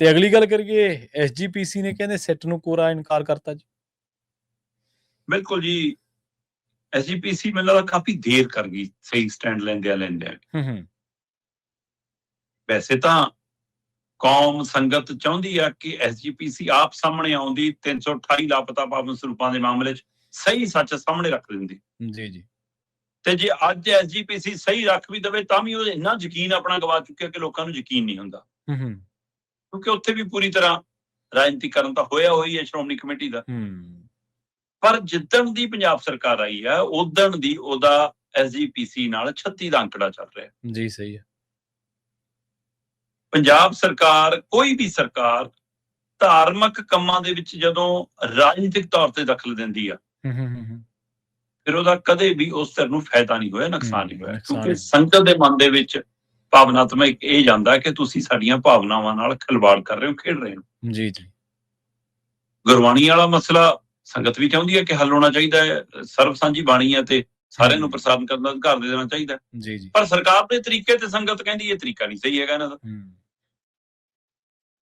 ਤੇ ਅਗਲੀ ਗੱਲ ਕਰੀਏ, ਐਸਜੀਪੀਸੀ ਨੇ ਕਹਿੰਦੇ ਸਿੱਟ ਨੂੰ ਕੋਰਾ ਇਨਕਾਰ ਕਰਤਾ ਜੀ। ਬਿਲਕੁਲ ਜੀ, ਐਸਜੀਪੀਸੀ ਮੈਨੂੰ ਲੱਗਦਾ ਕਾਫੀ ਦੇਰ ਕਰ ਗਈ ਸਹੀ ਸਟੈਂਡ ਲੈਂਦਿਆਂ। ਵੈਸੇ ਤਾਂ ਕੌਮ ਸੰਗਤ ਚਾਹੁੰਦੀ ਆ ਕਿ ਐਸਜੀਪੀਸੀ ਆਪ ਸਾਹਮਣੇ ਆਉਂਦੀ, 328 ਲਾਪਤਾ ਪਾਵਨ ਸਰੂਪਾਂ ਦੇ ਮਾਮਲੇ 'ਚ ਸਹੀ ਸੱਚ ਸਾਹਮਣੇ ਰੱਖ ਦਿੰਦੀ। ਜੀ। ਤੇ ਜੇ ਅੱਜ ਐਸਜੀਪੀਸੀ ਸਹੀ ਰੱਖ ਵੀ ਦੇਵੇ ਤਾਂ ਵੀ ਉਹ ਇੰਨਾ ਯਕੀਨ ਆਪਣਾ ਗਵਾ ਚੁੱਕਿਆ ਕਿ ਲੋਕਾਂ ਨੂੰ ਯਕੀਨ ਨਹੀਂ ਹੁੰਦਾ, ਕਿਉਂਕਿ ਉੱਥੇ ਵੀ ਪੂਰੀ ਤਰ੍ਹਾਂ ਰਾਜਨੀਤੀਕਰਨ ਤਾਂ ਹੋਇਆ ਹੋਈ ਹੈ ਸ਼੍ਰੋਮਣੀ ਕਮੇਟੀ ਦਾ। ਪਰ ਜਿੱਦਣ ਦੀ ਪੰਜਾਬ ਸਰਕਾਰ ਆਈ ਹੈ ਉਦਣ ਦੀ ਉਹਦਾ ਐਸਜੀਪੀਸੀ ਨਾਲ 36 ਦਾ ਅੰਕੜਾ ਚੱਲ ਰਿਹਾ ਜੀ। ਸਹੀ ਹੈ। ਪੰਜਾਬ ਸਰਕਾਰ, ਕੋਈ ਵੀ ਸਰਕਾਰ ਧਾਰਮਿਕ ਕੰਮਾਂ ਦੇ ਵਿੱਚ ਜਦੋਂ ਰਾਜਨੀਤਿਕ ਤੌਰ ਤੇ ਦਖਲ ਦਿੰਦੀ ਆ ਫਿਰ ਉਹਦਾ ਕਦੇ ਵੀ ਉਸ ਧਿਰ ਨੂੰ ਫਾਇਦਾ ਨਹੀਂ ਹੋਇਆ, ਨੁਕਸਾਨ ਨਹੀਂ ਹੋਇਆ, ਕਿਉਂਕਿ ਸੰਗਤ ਦੇ ਮਨ ਦੇ ਵਿੱਚ ਭਾਵਨਾਤਮਕ ਇਹ ਜਾਂਦਾ ਕਿ ਤੁਸੀਂ ਸਾਡੀਆਂ ਭਾਵਨਾਵਾਂ ਨਾਲ ਖਿਲਵਾੜ ਕਰ ਰਹੇ ਹੋ, ਖੇਡ ਰਹੇ ਹੋ। ਜੀ। ਗੁਰਬਾਣੀ ਵਾਲਾ ਮਸਲਾ ਸੰਗਤ ਵੀ ਚਾਹੁੰਦੀ ਹੈ ਕਿ ਹੱਲ ਹੋਣਾ ਚਾਹੀਦਾ ਹੈ, ਸਰਬ ਸਾਂਝੀ ਬਾਣੀ ਹੈ ਤੇ ਸਾਰਿਆਂ ਨੂੰ ਪ੍ਰਸਾਦਨ ਕਰਨ ਦਾ ਅਧਿਕਾਰ ਦੇ ਦੇਣਾ ਚਾਹੀਦਾ ਜੀ। ਪਰ ਸਰਕਾਰ ਦੇ ਤਰੀਕੇ ਤੇ ਸੰਗਤ ਕਹਿੰਦੀ ਇਹ ਤਰੀਕਾ ਨਹੀਂ ਸਹੀ ਹੈਗਾ ਇਹਨਾਂ ਦਾ।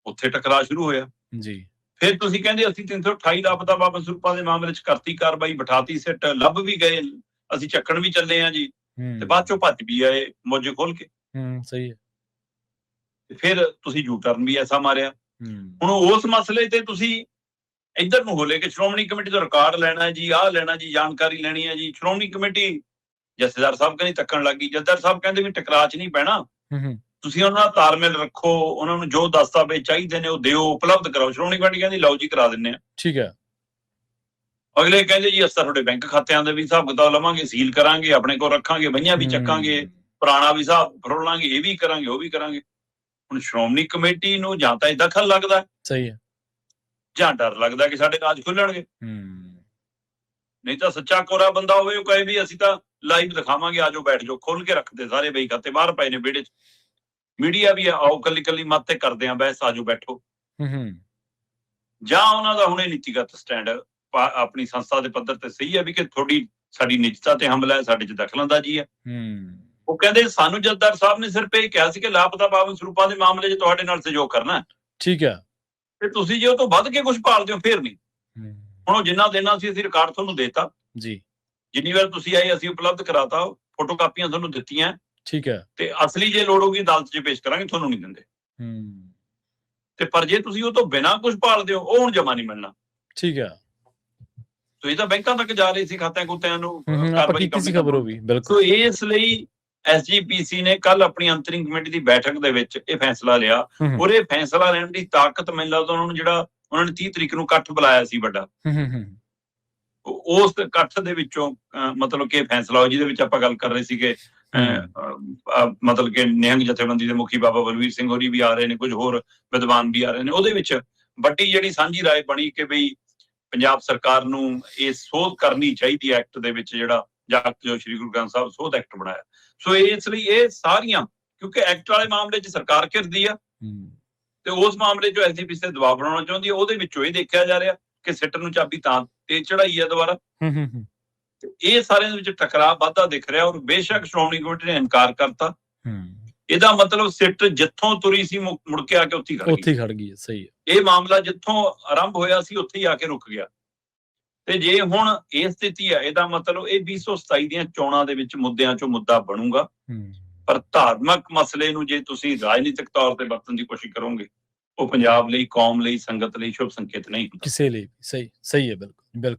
ਉੱਥੇ ਟਕਰਾਅ ਸ਼ੁਰੂ ਹੋਇਆ ਜੀ। ਫਿਰ ਤੁਸੀਂ ਕਹਿੰਦੇ ਅਸੀਂ 328 ਲਾਪਤਾ ਪਾਵਨ ਸਰੂਪਾਂ ਦੇ ਮਾਮਲੇ 'ਚ ਕਰਤੀ ਕਾਰਵਾਈ, ਬਿਠਾਤੀ ਸਿੱਟ, ਲੱਭ ਵੀ ਗਏ, ਅਸੀਂ ਚੱਕਣ ਵੀ ਚੱਲੇ ਆ ਜੀ, ਤੇ ਬਾਅਦ ਚੋਂ ਭੱਜ ਵੀ ਆਏ ਮੋਜੇ ਖੋਲ ਕੇ। ਸਹੀ ਹੈ। ਤੇ ਫਿਰ ਤੁਸੀਂ ਯੂ ਟਰਨ ਵੀ ਐਸਾ ਮਾਰਿਆ। ਹੁਣ ਉਸ ਮਸਲੇ ਤੇ ਤੁਸੀਂ ਇੱਧਰ ਨੂੰ ਹੋ ਲੈ ਕੇ ਸ਼੍ਰੋਮਣੀ ਕਮੇਟੀ ਤੋਂ ਰਿਕਾਰਡ ਲੈਣਾ ਹੈ ਜੀ, ਆਹ ਲੈਣਾ ਜੀ, ਜਾਣਕਾਰੀ ਲੈਣੀ ਹੈ ਜੀ। ਸ਼੍ਰੋਮਣੀ ਕਮੇਟੀ ਜਥੇਦਾਰ ਸਾਹਿਬ ਕਹਿੰਦੇ ਤੱਕਣ ਲੱਗ ਗਈ, ਜਥੇਦਾਰ ਸਾਹਿਬ ਕਹਿੰਦੇ ਵੀ ਟਕਰਾਅ 'ਚ ਨਹੀਂ ਪੈਣਾ, ਤੁਸੀਂ ਉਹਨਾਂ ਦਾ ਤਾਲਮੇਲ ਰੱਖੋ, ਉਹਨਾਂ ਨੂੰ ਜੋ ਦਸਤਾਵੇਜ਼ ਚਾਹੀਦੇ ਨੇ ਉਹ ਦਿਓ, ਉਪਲਬਧ ਕਰਾਓ। ਸ਼੍ਰੋਮਣੀ ਕਮੇਟੀ ਕਹਿੰਦੀ ਲਓ ਜੀ ਕਰਾ ਦਿੰਦੇ ਆ। ਠੀਕ ਹੈ। ਅਗਲੇ ਕਹਿੰਦੇ ਜੀ ਅਸੀਂ ਤਾਂ ਤੁਹਾਡੇ ਬੈਂਕ ਖਾਤਿਆਂ ਦੇ ਵੀ ਹਿਸਾਬ ਕਿਤਾਬ ਲਵਾਂਗੇ, ਸੀਲ ਕਰਾਂਗੇ, ਆਪਣੇ ਕੋਲ ਰੱਖਾਂਗੇ, ਬਈਆਂ ਵੀ ਚੱਕਾਂਗੇ, ਪੁਰਾਣਾ ਵੀ ਹਿਸਾਬ ਫਰੋਲਾਂਗੇ, ਇਹ ਵੀ ਕਰਾਂਗੇ, ਉਹ ਵੀ ਕਰਾਂਗੇ। ਹੁਣ ਸ਼੍ਰੋਮਣੀ ਕਮੇਟੀ ਨੂੰ ਜਾਂ ਤਾਂ ਇਹ ਦਖਲ ਲੱਗਦਾ, ਸਹੀ ਹੈ, ਜਾਂ ਡਰ ਲੱਗਦਾ ਕਿ ਸਾਡੇ ਰਾਜ ਖੁੱਲਣਗੇ। ਨਹੀਂ ਤਾਂ ਸੱਚਾ ਕੋਰਾ ਬੰਦਾ ਹੋਵੇ ਉਹ ਕਹੇ ਵੀ ਅਸੀਂ ਤਾਂ ਲਾਈਵ ਦਿਖਾਵਾਂਗੇ, ਆਜੋ ਬੈਠ ਜਾਓ, ਖੋਲ ਕੇ ਰੱਖਦੇ ਸਾਰੇ ਬਈ ਖਾਤੇ, ਬਾਹਰ ਪਏ ਨੇ ਵਿਹੜੇ 'ਚ, ਮੀਡੀਆ ਵੀ ਆਓ ਕੱਲੀ ਮੱਤ ਤੇ ਕਰਦੇ ਆ ਬਹਿਸ, ਆਜੋ ਬੈਠੋ। ਜਾਂ ਉਹਨਾਂ ਦਾ ਹੁਣੇ ਨੀਤੀਗਤ ਸਟੈਂਡ ਆਪਣੀ ਸੰਸਥਾ ਦੇ ਪੱਧਰ ਤੇ ਸਹੀ ਹੈ ਵੀ ਕਿ ਤੁਹਾਡੀ ਸਾਡੀ ਨਿੱਜਤਾ ਤੇ ਹਮਲਾ ਹੈ, ਸਾਡੇ 'ਚ ਦਖਲਅੰਦਾਜ਼ੀ ਹੈ। ਉਹ ਕਹਿੰਦੇ ਸਾਨੂੰ ਜਥੇਦਾਰ ਸਾਹਿਬ ਨੇ ਸਿਰਫ ਇਹ ਕਿਹਾ ਸੀ ਕਿ ਲਾਪਤਾ ਪਾਵਨ ਸਰੂਪਾਂ ਦੇ ਮਾਮਲੇ 'ਚ ਤੁਹਾਡੇ ਨਾਲ ਸਹਿਯੋਗ ਕਰਨਾ। ਠੀਕ ਹੈ। ਤੇ ਤੁਸੀਂ ਜੇ ਉਹ ਤੋਂ ਵੱਧ ਕੇ ਕੁਝ ਭਾਲਦੇ ਹੋ ਫੇਰ ਨਹੀਂ। ਹੁਣ ਉਹ ਜਿੰਨਾ ਦੇਣਾ ਸੀ ਅਸੀਂ ਰਿਕਾਰਡ ਤੁਹਾਨੂੰ ਦੇਤਾ ਜੀ, ਜਿੰਨੀ ਵਾਰ ਤੁਸੀਂ ਆਏ ਅਸੀਂ ਉਪਲਬਧ ਕਰਾਤਾ, ਫੋਟੋ ਕਾਪੀਆਂ ਤੁਹਾਨੂੰ ਦਿੱਤੀਆਂ। ਠੀਕ ਹੈ। ਤੇ ਅਸਲੀ ਜੇ ਲੋੜ ਹੋਊਗੀ ਅਦਾਲਤ 'ਚ ਪੇਸ਼ ਕਰਾਂਗੇ, ਤੁਹਾਨੂੰ ਨਹੀਂ ਦਿੰਦੇ। ਤੇ ਪਰ ਜੇ ਤੁਸੀਂ ਉਹ ਤੋਂ ਬਿਨਾਂ ਕੁਝ ਭਾਲਦੇ ਹੋ ਉਹ ਹੁਣ ਜਮਾ ਨਹੀਂ ਮਿਲਣਾ। ਠੀਕ ਹੈ। ਤੁਸੀਂ ਤਾਂ ਬੈਂਕਾਂ ਤੱਕ ਜਾ ਰਹੇ ਸੀ ਖਾਤਿਆਂ ਖੂਤਿਆਂ ਨੂੰ ਕਾਰਵਾਈ ਕੀਤੀ ਖਬਰ ਹੋ ਗਈ। ਬਿਲਕੁਲ। ਸੋ ਇਸ ਲਈ ਐਸਜੀਪੀਸੀ ਨੇ ਕੱਲ ਆਪਣੀ ਅੰਤਰਿੰਗ ਕਮੇਟੀ ਦੀ ਬੈਠਕ ਦੇ ਵਿੱਚ ਇਹ ਫੈਸਲਾ ਲਿਆ। ਔਰ ਇਹ ਫੈਸਲਾ ਲੈਣ ਦੀ ਤਾਕਤ ਮੈਨੂੰ ਲੱਗਦਾ ਉਹਨਾਂ ਨੂੰ, ਜਿਹੜਾ ਉਹਨਾਂ ਨੇ 30 ਤਰੀਕ ਨੂੰ ਇਕੱਠ ਬੁਲਾਇਆ ਸੀ ਵੱਡਾ, ਉਸ ਇਕੱਠ ਦੇ ਵਿੱਚੋਂ ਮਤਲਬ ਕਿ ਫੈਸਲਾ ਹੋਇਆ, ਜਿਹਦੇ ਵਿੱਚ ਆਪਾਂ ਗੱਲ ਕਰ ਰਹੇ ਸੀਗੇ ਮਤਲਬ ਕਿ ਨਿਹੰਗ ਜਥੇਬੰਦੀ ਦੇ ਮੁਖੀ ਬਾਬਾ ਬਲਵੀਰ ਸਿੰਘ ਹੋਰੀ ਵੀ ਆ ਰਹੇ ਨੇ, ਕੁਝ ਹੋਰ ਵਿਦਵਾਨ ਵੀ ਆ ਰਹੇ ਨੇ। ਉਹਦੇ ਵਿੱਚ ਵੱਡੀ ਜਿਹੜੀ ਸਾਂਝੀ ਰਾਏ ਬਣੀ ਕਿ ਬਈ ਪੰਜਾਬ ਸਰਕਾਰ ਨੂੰ ਇਹ ਸੋਧ ਕਰਨੀ ਚਾਹੀਦੀ ਐਕਟ ਦੇ ਵਿੱਚ, ਜਿਹੜਾ ਜੋ ਸ਼੍ਰੀ ਗੁਰੂ ਗ੍ਰੰਥ ਸਾਹਿਬ ਸੋਧ ਐਕਟ ਬਣਾਇਆ। ਸੋ ਇਸ ਲਈ ਇਹ ਸਾਰੀਆਂ, ਕਿਉਂਕਿ ਐਕਟ ਵਾਲੇ ਮਾਮਲੇ 'ਚ ਸਰਕਾਰ ਘਿਰਦੀ ਆ ਤੇ ਉਸ ਮਾਮਲੇ 'ਚ ਐਸਜੀਪੀਸੀ ਤੇ ਦਬਾਅ ਬਣਾਉਣਾ ਚਾਹੁੰਦੀ ਹੈ। ਉਹਦੇ ਵਿੱਚੋਂ ਇਹ ਦੇਖਿਆ ਜਾ ਰਿਹਾ ਕਿ ਸਿੱਟ ਨੂੰ ਚਾਬੀ ਤਾਂ ਤੇ ਚੜਾਈ ਹੈ ਦੁਬਾਰਾ। ਇਹ ਸਾਰਿਆਂ ਦੇ ਵਿੱਚ ਟਕਰਾਅ ਵਾਧਾ ਦਿਖ ਰਿਹਾ। ਔਰ ਬੇਸ਼ੱਕ ਸ਼੍ਰੋਮਣੀ ਕਮੇਟੀ ਨੇ ਇਨਕਾਰ ਕਰਤਾ, ਇਹਦਾ ਮਤਲਬ ਸਿੱਟ ਜਿੱਥੋਂ ਤੁਰੀ ਸੀ ਮੁੜ ਕੇ ਆ ਕੇ ਉੱਥੇ ਖੜ ਗਈ। ਸਹੀ ਹੈ। ਇਹ ਮਾਮਲਾ ਜਿੱਥੋਂ ਆਰੰਭ ਹੋਇਆ ਸੀ ਉੱਥੇ ਹੀ ਆ ਕੇ ਰੁਕ ਗਿਆ। ਤੇ ਜੇ ਹੁਣ ਇਹ ਸਥਿਤੀ ਹੈ, ਇਹਦਾ ਮਤਲਬ ਇਹ 2027 ਦੀਆਂ ਚੋਣਾਂ ਦੇ ਵਿੱਚ ਮੁੱਦਿਆਂ 'ਚੋਂ ਮੁੱਦਾ ਬਣੂਗਾ। ਪਰ ਧਾਰਮਿਕ ਮਸਲੇ ਨੂੰ ਜੇ ਤੁਸੀਂ ਰਾਜਨੀਤਿਕ ਤੌਰ ਤੇ ਵਰਤਣ ਦੀ ਕੋਸ਼ਿਸ਼ ਕਰੋਗੇ, ਉਹ ਪੰਜਾਬ ਲਈ, ਕੌਮ ਲਈ, ਸੰਗਤ ਲਈ ਸ਼ੁਭ ਸੰਕੇਤ ਨਹੀਂ ਹੁੰਦਾ ਕਿਸੇ ਲਈ। ਸਹੀ ਹੈ, ਬਿਲਕੁਲ।